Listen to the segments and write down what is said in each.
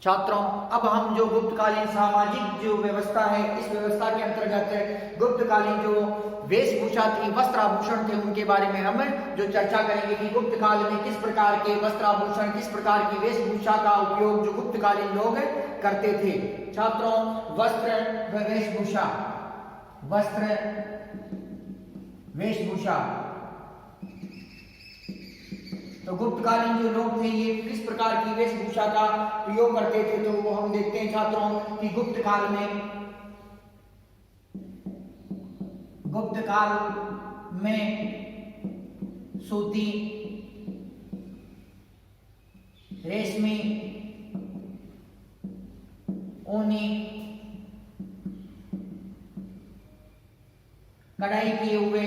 छात्रों, अब हम जो गुप्तकालीन सामाजिक जो व्यवस्था है, इस व्यवस्था के अंतर्गत गुप्तकालीन जो वेशभूषा थी, वस्त्र आभूषण थे, उनके बारे में हम जो चर्चा करेंगे कि गुप्त काल में किस प्रकार के वस्त्र आभूषण, किस प्रकार की वेशभूषा का उपयोग जो गुप्तकालीन लोग करते थे। छात्रों, वस्त्र व वेशभूषा, वस्त्र वेशभूषा, तो गुप्तकालीन जो लोग थे ये किस प्रकार की वेशभूषा का प्रयोग करते थे, तो वो हम देखते हैं छात्रों कि गुप्त काल में सूती, रेशमी, ऊनी, कढ़ाई किए हुए,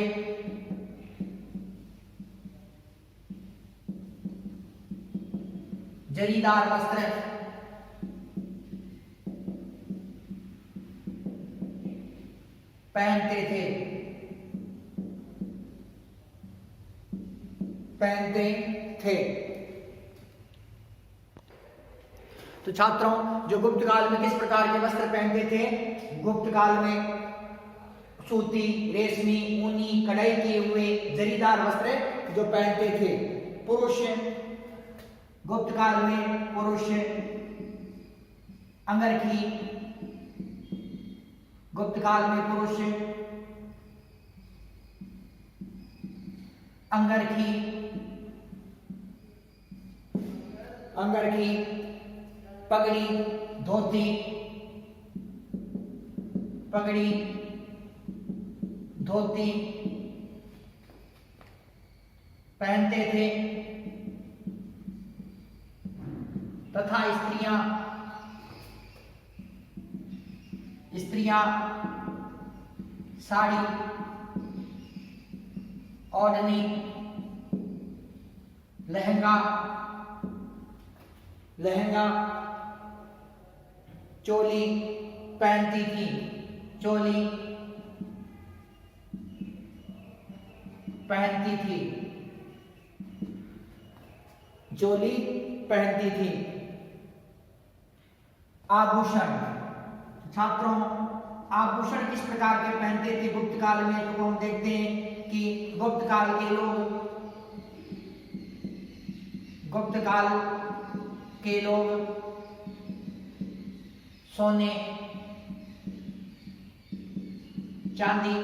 जरीदार वस्त्र पहनते थे। तो छात्रों, जो गुप्त काल में किस प्रकार के वस्त्र पहनते थे? गुप्त काल में सूती, रेशमी, ऊनी, कढ़ाई किए हुए, जरीदार वस्त्र जो पहनते थे। पुरुष, गुप्त काल में पुरुष अंगरखी, गुप्त काल में पुरुष अंगरखी, पगड़ी, धोती पहनते थे, तथा स्त्रियां साड़ी, ओढ़नी, लहंगा, चोली पहनती थी। आभूषण, छात्रों, आभूषण किस प्रकार के पहनते थे गुप्त काल में? तो हम देखते हैं कि गुप्त काल के लोग सोने, चांदी,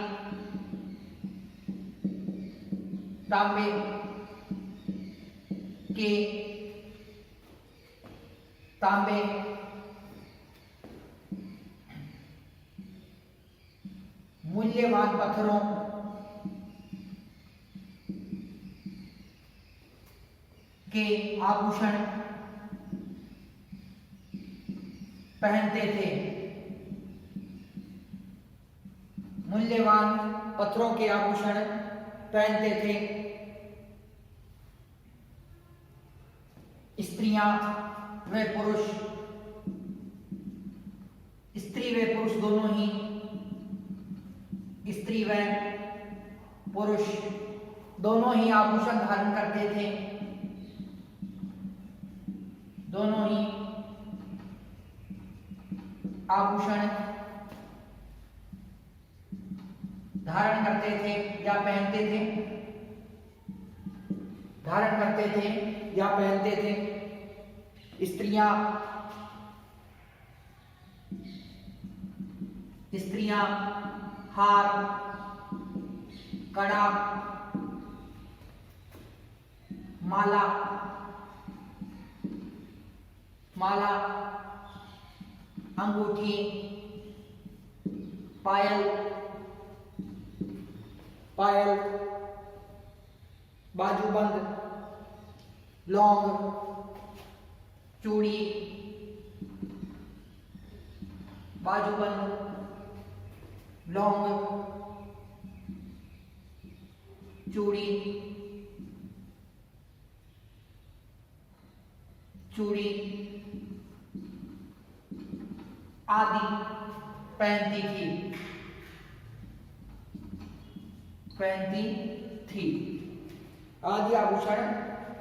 तांबे मूल्यवान पत्थरों के आभूषण पहनते थे। मूल्यवान पत्थरों के आभूषण पहनते थे। स्त्रियां व पुरुष, स्त्री व पुरुष दोनों ही, स्त्री व पुरुष दोनों ही आभूषण धारण करते थे। दोनों ही आभूषण धारण करते थे या पहनते थे। स्त्रियां हार, कड़ा, माला, अंगूठी, पायल, बाजूबंद, लौंग, चूड़ी, बाजूबंद, लौंग, चूड़ी आदि पहनती थी। आदि आभूषण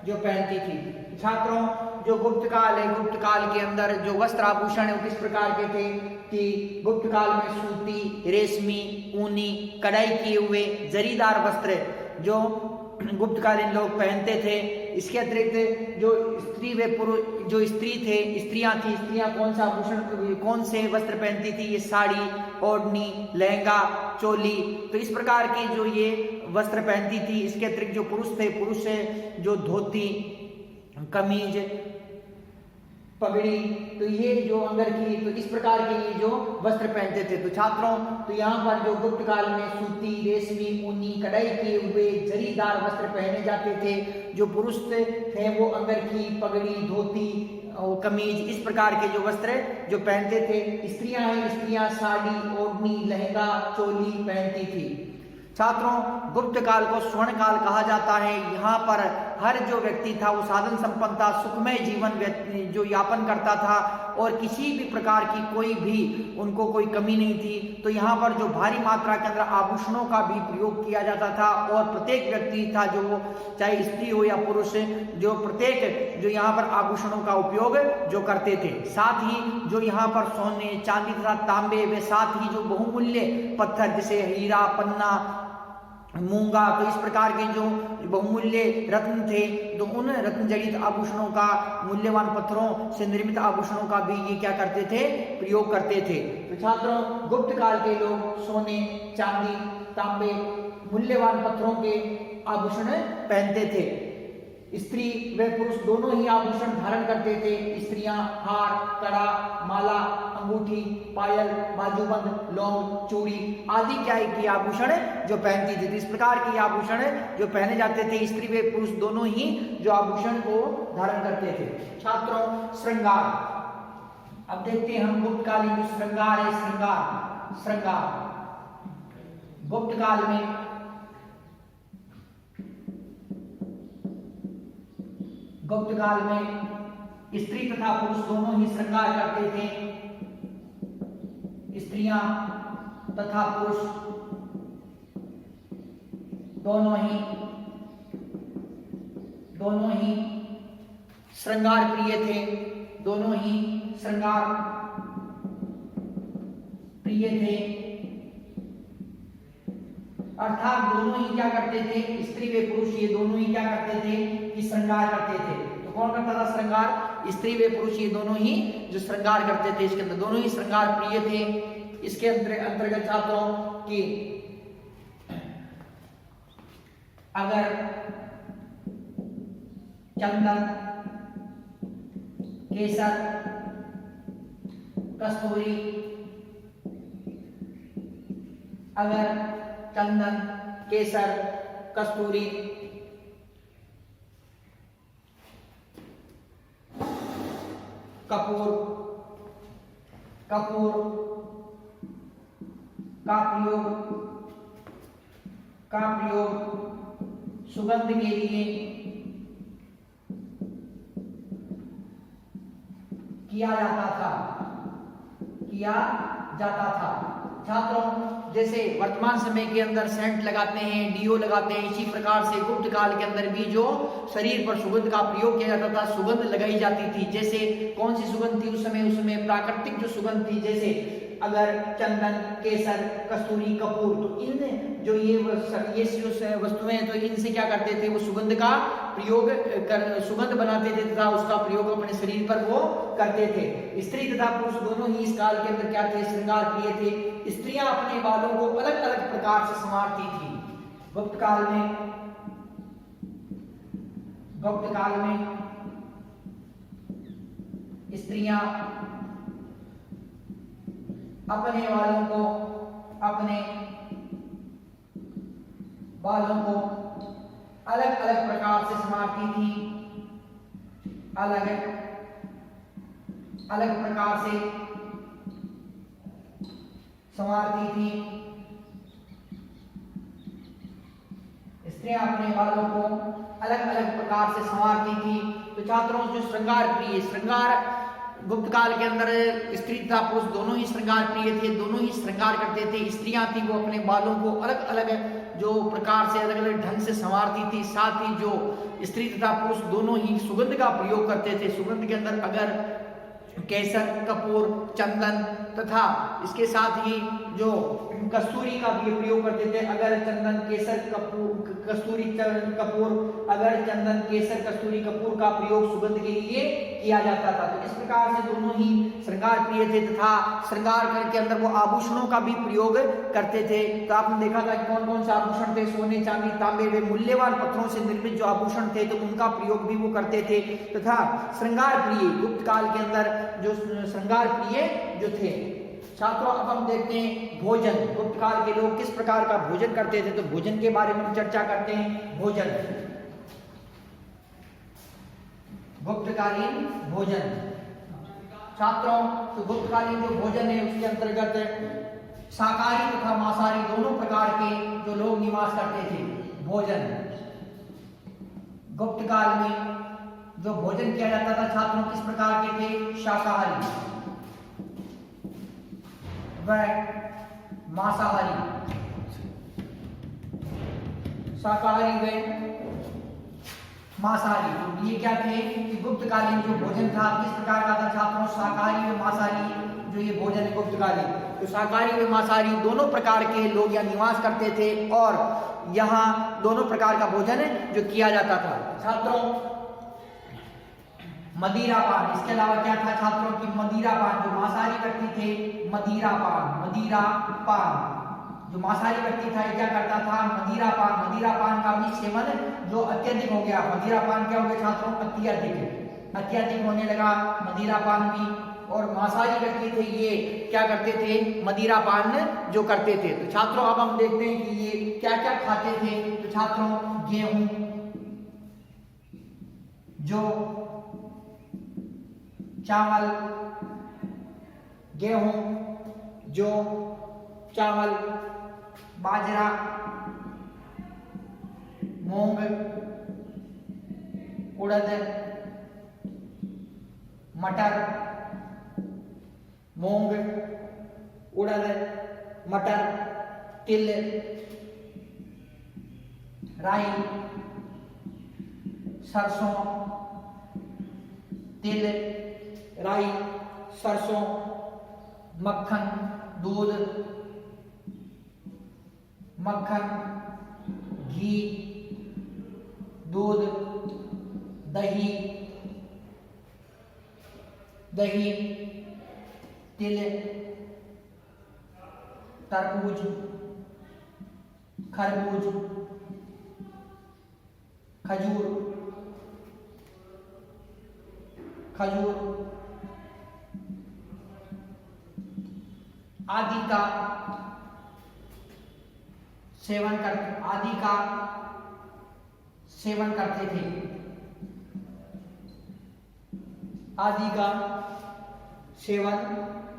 जो पहनती थी। छात्रों, जो गुप्त काल है, गुप्त काल के अंदर जो वस्त्र आभूषण है वो किस प्रकार के थे कि गुप्त काल में सूती, रेशमी, ऊनी, कढ़ाई किए हुए जरीदार वस्त्र जो गुप्तकालीन लोग पहनते थे। इसके अतिरिक्त जो स्त्री व पुरुष, जो स्त्री थे, स्त्रियां थी, स्त्रियां कौन सा आभूषण, कौन से वस्त्र पहनती थी? ये साड़ी, ओढ़नी, लहंगा, चोली, तो इस प्रकार के जो ये वस्त्र पहनती थी। इसके अतिरिक्त जो पुरुष थे, पुरुष जो धोती, कमीज, पगड़ी, तो ये जो अंगरखी, तो इस प्रकार के ये जो वस्त्र पहनते थे। तो छात्रों, तो यहाँ पर जो गुप्त काल में सूती, रेशमी, ऊनी, कढ़ाई किए हुए जरीदार वस्त्र पहने जाते थे। जो पुरुष थे वो अंगरखी, पगड़ी, धोती और कमीज, इस प्रकार के जो वस्त्र जो पहनते थे। स्त्रियां हैं, स्त्रियां साड़ी, ओढ़नी, लहंगा, चोली पहनती थी। छात्रों, गुप्त काल को स्वर्ण काल कहा जाता है। यहाँ पर हर जो व्यक्ति था वो साधन संपन्न था, सुखमय जीवन जो यापन करता था और किसी भी प्रकार की कोई भी उनको कोई कमी नहीं थी। तो यहाँ पर जो भारी मात्रा के अंदर आभूषणों का भी प्रयोग किया जाता था और प्रत्येक व्यक्ति था जो चाहे स्त्री हो या पुरुष, जो प्रत्येक जो यहाँ पर आभूषणों का उपयोग जो करते थे। साथ ही जो यहाँ पर सोने, चांदी तथा तांबे व साथ ही जो बहुमूल्य पत्थर जैसे हीरा, पन्ना, मूंगा, तो इस प्रकार के जो बहुमूल्य रत्न थे, तो उन रत्न जड़ित आभूषणों का, मूल्यवान पत्थरों से निर्मित आभूषणों का भी ये क्या करते थे? प्रयोग करते थे। तो छात्रों, गुप्त काल के लोग सोने, चांदी, तांबे, मूल्यवान पत्थरों के आभूषण पहनते थे। स्त्री व पुरुष दोनों ही आभूषण धारण करते थे। स्त्रियां हार, कड़ा, माला, अंगूठी, पायल, बाजूबंद, लौंग, चूड़ी आदि क्या है कि आभूषण जो पहनती थी। तो इस प्रकार के आभूषण जो पहने जाते थे, स्त्री व पुरुष दोनों ही जो आभूषण को धारण करते थे। छात्रों, श्रृंगार, अब देखते हैं हम गुप्तकालीन जो श्रृंगार है, श्रृंगार गुप्त काल में स्त्री तथा पुरुष दोनों ही श्रृंगार करते थे। स्त्रियां तथा पुरुष दोनों ही श्रृंगार प्रिय थे, दोनों ही श्रृंगार प्रिय थे। अर्थात दोनों ही क्या करते थे? स्त्री व पुरुष ये दोनों ही क्या करते थे कि श्रृंगार करते थे। तो कौन करता था श्रृंगार? स्त्री व पुरुष ये दोनों ही जो श्रृंगार करते थे, इसके अंदर दोनों ही श्रृंगार प्रिय थे। इसके अंतर्गत छात्रों कि अगर चंदन, केसर, कस्तूरी, अगर चंदन, केसर, कस्तूरी, कपूर का प्रयोग सुगंध के लिए किया जाता था। छात्रों, जैसे वर्तमान समय के अंदर सेंट लगाते हैं, डीओ लगाते हैं, इसी प्रकार से गुप्त काल के अंदर भी जो शरीर पर सुगंध का प्रयोग किया जाता था, सुगंध लगाई जाती थी। जैसे कौन सी सुगंध थी उस समय प्राकृतिक जो सुगंध थी, जैसे अगर चंदन, केसर, कस्तूरी, कपूर, तो इन जो ये वस्तुएं हैं, तो इनसे क्या करते थे? वो सुगंध का प्रयोग सुगंध बनाते थे तथा उसका प्रयोग अपने शरीर पर वो करते थे। स्त्री तथा पुरुष दोनों ही इस काल के अंदर क्या थे? श्रृंगार प्रिय थे। स्त्रियां अपने बालों को अलग अलग प्रकार से संवारती थी। गुप्त काल में स्त्रियां अपने बालों को अलग अलग प्रकार से संवारती थी, अलग प्रकार से संवारती थी। स्त्रियां अपने बालों को अलग अलग प्रकार से संवारती थी। तो छात्रों, जो श्रृंगार प्रिय, श्रृंगार गुप्त काल के अंदर स्त्री तथा पुरुष दोनों ही श्रृंगार प्रिय थे, दोनों ही श्रृंगार करते थे। स्त्रियां थी वो अपने बालों को अलग अलग जो प्रकार से अलग अलग ढंग से संवारती थी। साथ ही जो स्त्री तथा पुरुष दोनों ही सुगंध का प्रयोग करते थे। सुगंध के अंदर अगर, केसर, कपूर, चंदन तथा इसके साथ ही जो कस्तूरी का भी प्रयोग करते थे। अगर चंदन, केसर, कपूर, कस्तूरी, कपूर, अगर चंदन, केसर, कस्तूरी, कपूर का प्रयोग सुगंध के लिए किया जाता था। तो इस प्रकार से दोनों ही श्रृंगार प्रिय थे तथा श्रृंगार के अंदर वो आभूषणों का भी प्रयोग करते थे। तो आपने देखा था कि कौन कौन से आभूषण थे, सोने, चांदी, तांबे, वे मूल्यवान पत्थरों से निर्मित जो आभूषण थे तो उनका प्रयोग भी वो करते थे। तथा श्रृंगार प्रिय गुप्त काल के अंदर जो श्रृंगार प्रिय जो थे। छात्रों अब हम देखते हैं भोजन। गुप्त काल के लोग किस प्रकार का भोजन करते थे, तो भोजन के बारे में चर्चा करते हैं। भोजन, गुप्तकालीन भोजन। छात्रों तो गुप्तकालीन जो भोजन है उसके अंतर्गत शाकाहारी तथा मांसाहारी दोनों प्रकार के जो लोग निवास करते थे। भोजन गुप्त काल में जो भोजन किया जाता था छात्रों किस प्रकार के थे, शाकाहारी व मांसाहारी। शाकाहारी व मांसाहारी, तो ये क्या थे कि गुप्तकालीन जो भोजन था किस प्रकार का था छात्रों, शाकाहारी व मांसाहारी जो ये भोजन है गुप्तकालीन। तो शाकाहारी व मांसाहारी दोनों प्रकार के लोग यहाँ निवास करते थे और यहाँ दोनों प्रकार का भोजन जो किया जाता था। छात्रों मदिरापान, इसके अलावा क्या था छात्रों की मदिरापान, जो मांसाहारी व्यक्ति थे मदिरापान, मदिरापान जो मांसाहारी व्यक्ति था ये क्या करता था, मदिरापान। मदिरापान का भी सेवन जो अत्यधिक हो गया, मदिरापान क्या हो गया छात्रों, अत्यधिक होने लगा मदिरापान भी। और मांसाहारी व्यक्ति थे ये क्या करते थे, मदिरापान जो करते थे। तो छात्रों अब हम देखते हैं कि ये क्या क्या खाते थे। तो छात्रों गेहूं, जो चावल, गेहूं, जो चावल, बाजरा, मूंग, उड़द, मटर, मूंग, उड़द, मटर, तिल, राई, सरसों, तिल, राई, सरसों, मक्खन, दूध, मक्खन, घी, दूध, दही, तिल, तरबूज, खरबूज, खजूर आदि का सेवन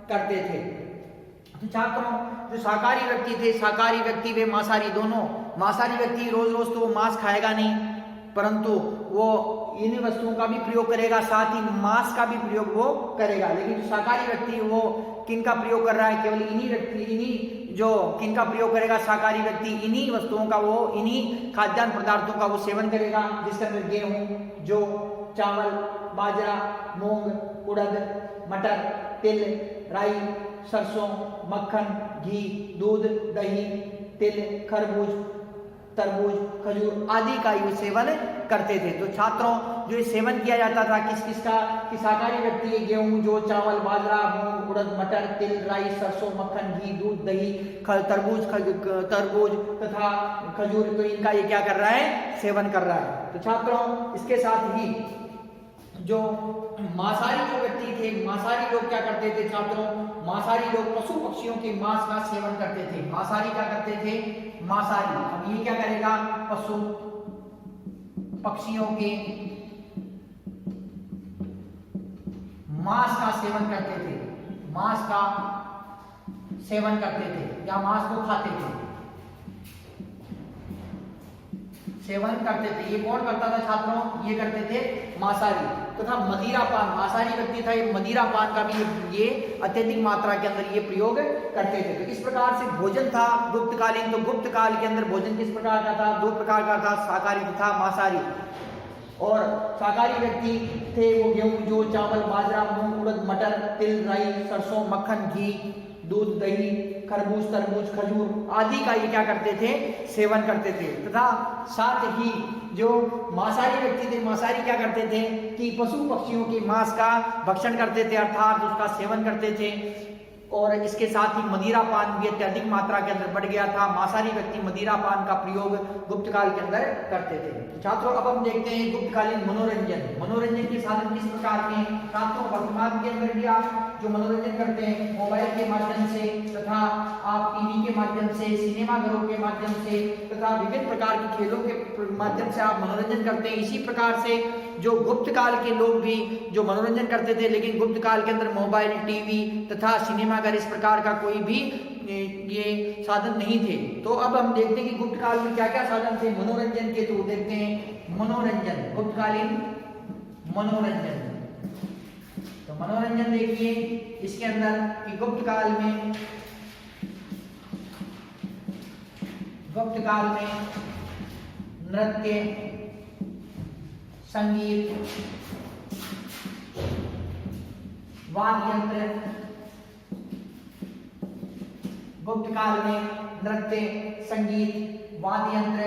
करते थे। तो छात्रों जो शाकाहारी व्यक्ति थे, शाकाहारी व्यक्ति वे मांसाहारी दोनों। मांसाहारी व्यक्ति रोज रोज तो वो मांस खाएगा नहीं, परंतु वो इन वस्तुओं का भी प्रयोग करेगा, साथ ही मांस का भी प्रयोग वो करेगा। लेकिन जो शाकाहारी व्यक्ति वो किन का प्रयोग कर रहा है, केवल इन्हीं जो किन का प्रयोग करेगा, शाकाहारी व्यक्ति इन्हीं वस्तुओं का, वो इन्हीं खाद्यान्न पदार्थों का वो सेवन करेगा, जिसके अंदर गेहूं, जौ, चावल, बाजरा, मूंग, उड़द, मटर, तिल, राई, सरसों, मक्खन, घी, दूध, दही, तिल, खरबूज, तरबूज, खजूर आदि का ये सेवन करते थे। तो छात्रों जो ये सेवन किया जाता था किसका, कि शाकाहारी व्यक्ति गेहूं, जौ, चावल, बाजरा, मूंग, उड़द, मटर, तिल, राई, सरसों, मक्खन, घी, दूध, दही, तरबूज तथा खजूर, तो इनका ये क्या कर रहा है, सेवन कर रहा है। तो छात्रों इसके साथ ही जो मांसाहारी जो व्यक्ति थे, मांसाहारी लोग क्या करते थे छात्रों, मांसाहारी लोग पशु पक्षियों के मांस का सेवन करते थे। मांसाहारी क्या करते थे, मांसाहारी। अब ये क्या करेगा, पशु पक्षियों के मांस का सेवन करते थे, मांस का सेवन करते थे या मांस को खाते थे, सेवन करते थे। ये कौन करता था छात्रों, ये करते थे मांसाहारी। तो तथा मदिरापान, मांसाहारी व्यक्ति था, ये मदिरापान का भी ये अत्यधिक मात्रा के अंदर ये प्रयोग करते थे। तो इस प्रकार से भोजन था गुप्तकालीन। तो गुप्त काल के अंदर भोजन किस प्रकार का था? 2 प्रकार का था, शाकाहारी तथा मांसाहारी। और शाकाहारी व्यक्ति थे वो गेहूं, जौ, चावल, बाजरा, मूंग, उड़द, मटर, तिल, राई, सरसों, मक्खन, घी, दूध, दही, खरबूज, तरबूज, खजूर आदि का ये क्या करते थे? सेवन करते थे। तथा साथ ही जो मांसाहारी व्यक्ति थे, मांसाहारी क्या करते थे कि पशु पक्षियों के मांस का भक्षण करते थे, अर्थात उसका सेवन करते थे। और इसके साथ ही मदिरा पान भी अत्यधिक मात्रा के अंदर बढ़ गया था। मांसाहारी व्यक्ति मदिरा पान का प्रयोग गुप्त काल के अंदर करते थे। तो छात्रों, अब हम देखते हैं गुप्तकालीन मनोरंजन। मनोरंजन के साधन किस प्रकार के हैं? छात्रों, वर्तमान के अंदर भी आप जो मनोरंजन करते हैं मोबाइल के माध्यम से तथा आप टीवी के माध्यम से, सिनेमाघरों के माध्यम से तथा विभिन्न प्रकार के खेलों के माध्यम से आप मनोरंजन करते हैं। इसी प्रकार से जो गुप्त काल के लोग भी जो मनोरंजन करते थे, लेकिन गुप्त काल के अंदर मोबाइल, टीवी तथा सिनेमाघर इस प्रकार का कोई भी ये साधन नहीं थे। तो अब हम देखते हैं कि गुप्त काल में क्या क्या साधन थे मनोरंजन के। तो देखते हैं मनोरंजन, गुप्तकालीन मनोरंजन। तो मनोरंजन देखिए इसके अंदर कि गुप्त काल में नृत्य, संगीत, वाद्य यंत्र। गुप्त काल में नृत्य, संगीत, वाद्य यंत्र,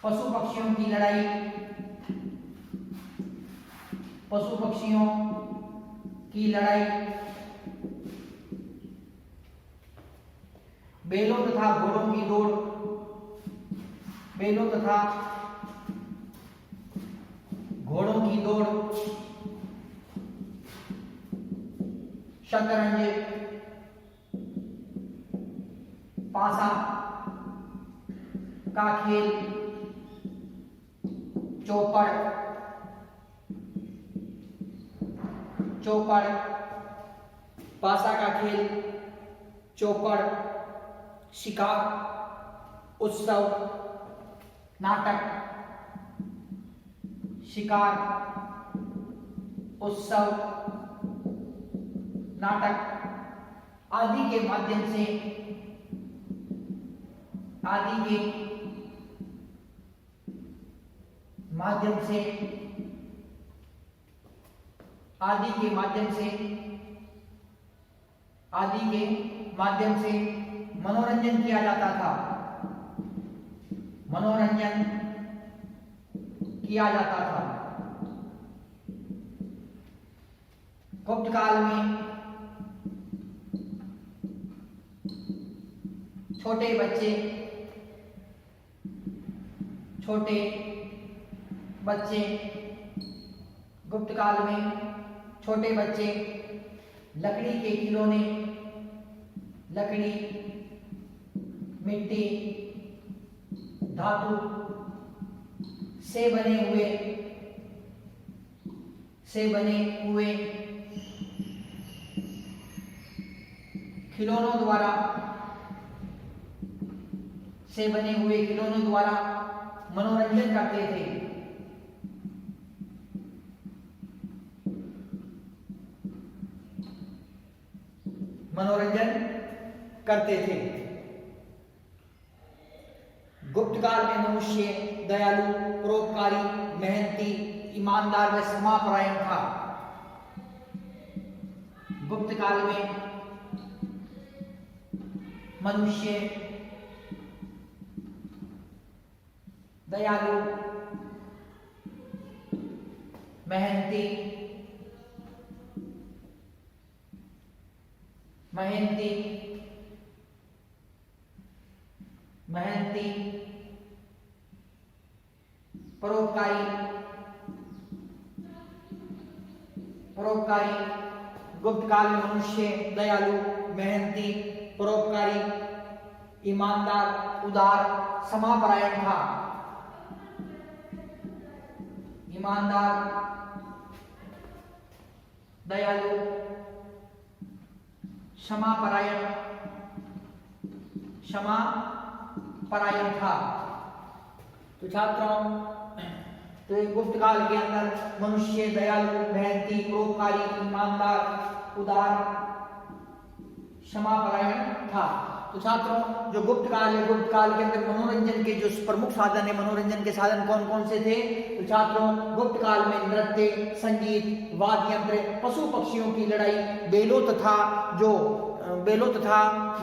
पशु पक्षियों की लड़ाई, पशु पक्षियों की लड़ाई, बैलों तथा घोड़ों की दौड़, बैलों तथा घोड़ों की दौड़, शतरंज, पासा का खेल, चौपड़, पासा का खेल, चौपड़, शिकार, उत्सव, नाटक, शिकार, उत्सव, नाटक आदि के माध्यम से मनोरंजन किया जाता था। मनोरंजन किया जाता था। गुप्त काल में छोटे गुप्त काल में छोटे बच्चे लकड़ी के खिलौने, लकड़ी, मिट्टी, धातु से बने हुए खिलौनों द्वारा मनोरंजन करते थे। गुप्त काल में मनुष्य दयालु, परोपकारी, मेहनती, ईमानदार व क्षमापरायण था। गुप्त काल में मनुष्य दयालु, मेहनती, परोपकारी। गुप्त काल में मनुष्य दयालु, मेहनती, परोपकारी, ईमानदार, उदार, क्षमापरायण था। ईमानदार, दयालु, क्षमापरायण था। तो छात्रों, तो गुप्त काल के अंदर मनुष्य दयालु, मेहनती, परोपकारी, ईमानदार, उदार, क्षमापरायण था। तो छात्रों, जो गुप्त काल है, गुप्त काल के अंदर मनोरंजन के जो प्रमुख साधन है, मनोरंजन के साधन कौन कौन से थे? तो छात्रों, गुप्त काल में नृत्य, संगीत, वाद्य यंत्र, पशु पक्षियों की लड़ाई, बेलों तथा जो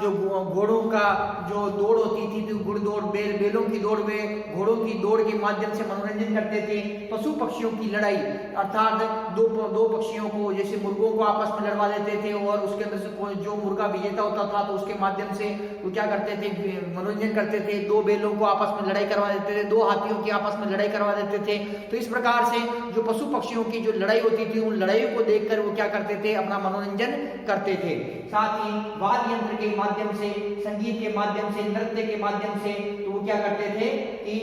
घोड़ों का जो दौड़ होती थी, तो घुड़दौड़, बेलों की दौड़, वे घोड़ों की दौड़ के माध्यम से मनोरंजन करते थे। पशु पक्षियों की लड़ाई अर्थात दो पक्षियों को, जैसे मुर्गों को आपस में लड़वा देते थे और उसके अंदर से जो मुर्गा विजेता होता था तो उसके माध्यम से वो क्या करते थे? मनोरंजन करते थे। दो बेलों को आपस में लड़ाई करवा देते थे, दो हाथियों की आपस में लड़ाई करवा देते थे। तो इस प्रकार से जो पशु पक्षियों की जो लड़ाई होती थी, उन लड़ाइयों को देखकर वो क्या करते थे? अपना मनोरंजन करते थे। साथ ही वाद्य यंत्र के माध्यम से, संगीत के माध्यम से, नृत्य के माध्यम से तो वो क्या करते थे कि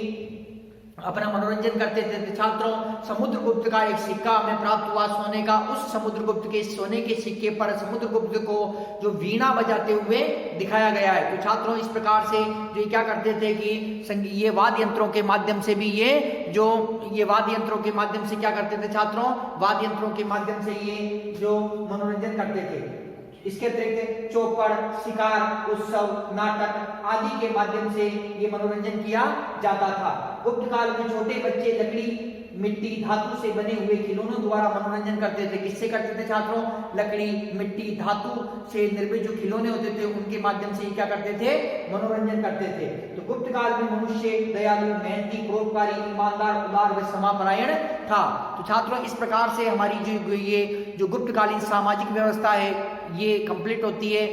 अपना मनोरंजन करते थे। छात्रों, समुद्रगुप्त का एक सिक्का हमें प्राप्त हुआ सोने का। उस समुद्रगुप्त के सोने के सिक्के पर समुद्रगुप्त को जो वीणा बजाते हुए दिखाया गया है। तो छात्रों, इस प्रकार से जो क्या करते थे कि ये वाद्य यंत्रों के माध्यम से भी ये वाद्य यंत्रों के माध्यम से क्या करते थे छात्रों? वाद्य यंत्रों के माध्यम से ये जो मनोरंजन करते थे। इसके अतिरिक्त चौपड़, शिकार, उत्सव, नाटक आदि के माध्यम से ये मनोरंजन किया जाता था। गुप्त काल में छोटे बच्चे लकड़ी, मिट्टी, धातु से बने हुए खिलौनों द्वारा मनोरंजन करते थे। किससे करते थे छात्रों? लकड़ी, मिट्टी, धातु से निर्मित जो खिलौने होते थे उनके माध्यम से क्या करते थे? मनोरंजन करते थे। तो गुप्त काल में मनुष्य दयालु, मेहनती, परोपकारी, ईमानदार, उदार व क्षमापरायण था। तो छात्रों, इस प्रकार से हमारी जो गुप्तकालीन सामाजिक व्यवस्था है ये कंप्लीट होती है।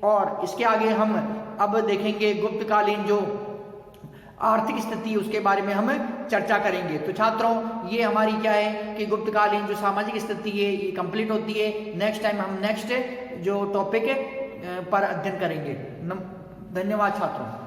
और इसके आगे हम अब देखेंगे गुप्तकालीन जो आर्थिक स्थिति, उसके बारे में हम चर्चा करेंगे। तो छात्रों, ये हमारी क्या है कि गुप्तकालीन जो सामाजिक स्थिति है ये कंप्लीट होती है। नेक्स्ट टाइम हम नेक्स्ट जो टॉपिक पर अध्ययन करेंगे। धन्यवाद छात्रों।